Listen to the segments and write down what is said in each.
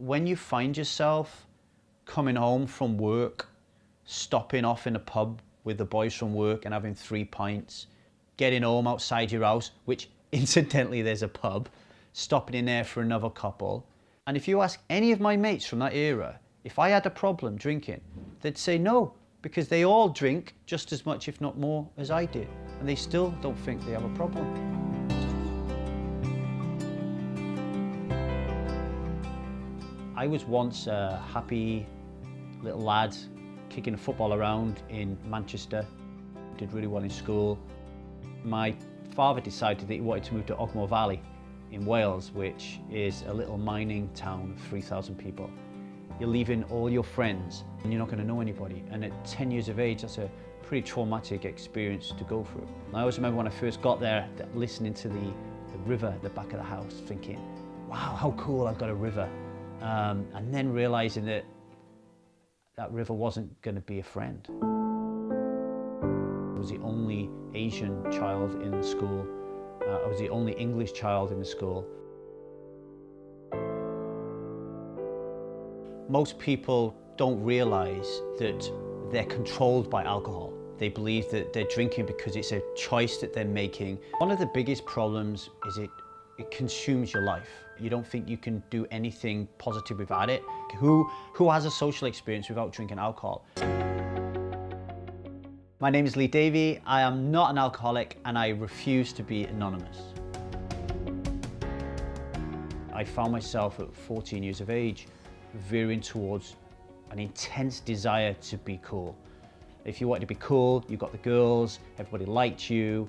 when you find yourself coming home from work, stopping off in a pub with the boys from work and having 3 pints, getting home outside your house, which incidentally there's a pub, stopping in there for another couple. And if you ask any of my mates from that era, if I had a problem drinking, they'd say no, because they all drink just as much, if not more, as I did. And they still don't think they have a problem. I was once a happy little lad kicking a football around in Manchester. Did really well in school. My father decided that he wanted to move to Ogmore Valley in Wales, which is a little mining town of 3,000 people. You're leaving all your friends and you're not going to know anybody. And at 10 years of age, that's a pretty traumatic experience to go through. And I always remember when I first got there, listening to the river at the back of the house, thinking, wow, how cool, I've got a river. And then realizing that that river wasn't going to be a friend. I was the only Asian child in the school. I was the only English child in the school. Most people don't realize that they're controlled by alcohol. They believe that they're drinking because it's a choice that they're making. One of the biggest problems is it consumes your life. You don't think you can do anything positive without it. Who has a social experience without drinking alcohol? My name is Lee Davey. I am not an alcoholic and I refuse to be anonymous. I found myself at 14 years of age veering towards an intense desire to be cool. If you wanted to be cool, you got the girls, everybody liked you,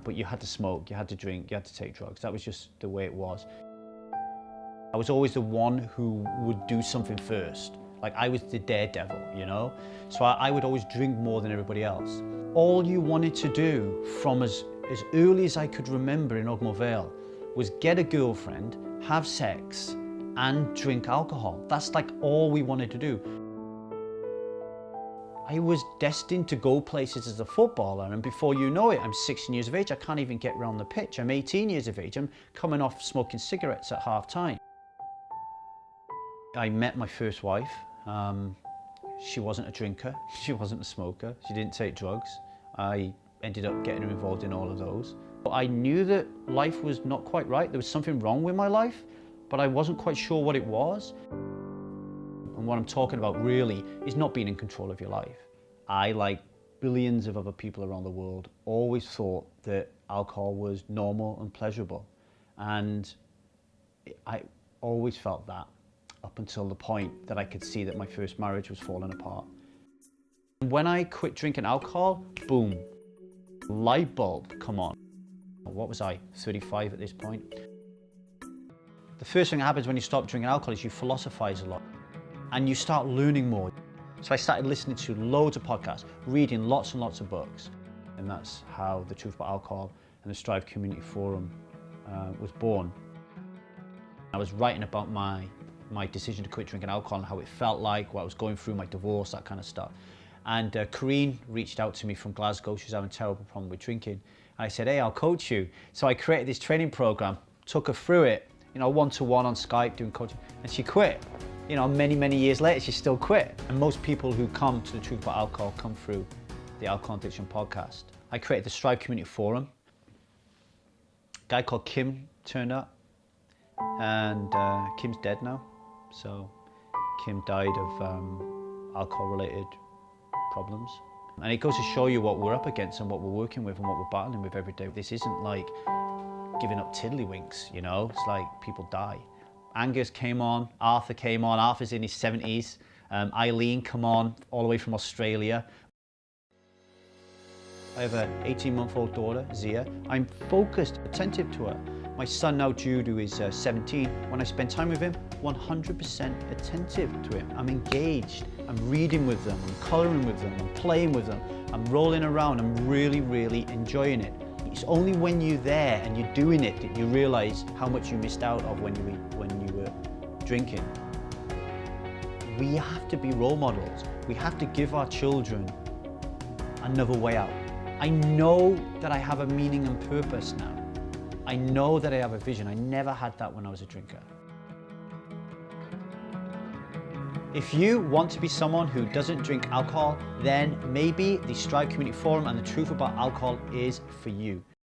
but you had to smoke, you had to drink, you had to take drugs. That was just the way it was. I was always the one who would do something first. Like I was the daredevil, you know? So I would always drink more than everybody else. All you wanted to do from as early as I could remember in Ogmore Vale was get a girlfriend, have sex, and drink alcohol. That's like all we wanted to do. I was destined to go places as a footballer, and before you know it, I'm 16 years of age, I can't even get around the pitch. I'm 18 years of age, I'm coming off smoking cigarettes at half time. I met my first wife. She wasn't a drinker, she wasn't a smoker, she didn't take drugs. I ended up getting her involved in all of those. But I knew that life was not quite right. There was something wrong with my life, but I wasn't quite sure what it was. And what I'm talking about really is not being in control of your life. I, like billions of other people around the world, always thought that alcohol was normal and pleasurable. And I always felt that up until the point that I could see that my first marriage was falling apart. When I quit drinking alcohol, boom, light bulb come on. What was I, 35 at this point? The first thing that happens when you stop drinking alcohol is you philosophize a lot and you start learning more. So I started listening to loads of podcasts, reading lots and lots of books. And that's how The Truth About Alcohol and the Strive Community Forum was born. I was writing about my decision to quit drinking alcohol and how it felt like, what I was going through, my divorce, that kind of stuff. And Corrine reached out to me from Glasgow. She was having a terrible problem with drinking. And I said, hey, I'll coach you. So I created this training program, took her through it, you know, one-to-one on Skype doing coaching, and she quit. You know, many, many years later, she still quit. And most people who come to The Truth About Alcohol come through the Alcohol Addiction podcast. I created the Strive Community Forum. A guy called Kim turned up, and Kim's dead now. So Kim died of alcohol-related problems. And it goes to show you what we're up against and what we're working with and what we're battling with every day. This isn't like giving up tiddlywinks, you know? It's like people die. Angus came on, Arthur came on, Arthur's in his 70s. Eileen come on, all the way from Australia. I have an 18-month-old daughter, Zia. I'm focused, attentive to her. My son now, Jude, who is 17, when I spend time with him, 100% attentive to him. I'm engaged, I'm reading with them, I'm colouring with them, I'm playing with them, I'm rolling around, I'm really, really enjoying it. It's only when you're there and you're doing it that you realise how much you missed out of when you were drinking. We have to be role models. We have to give our children another way out. I know that I have a meaning and purpose now. I know that I have a vision. I never had that when I was a drinker. If you want to be someone who doesn't drink alcohol, then maybe the Stride Community Forum and the truth about alcohol is for you.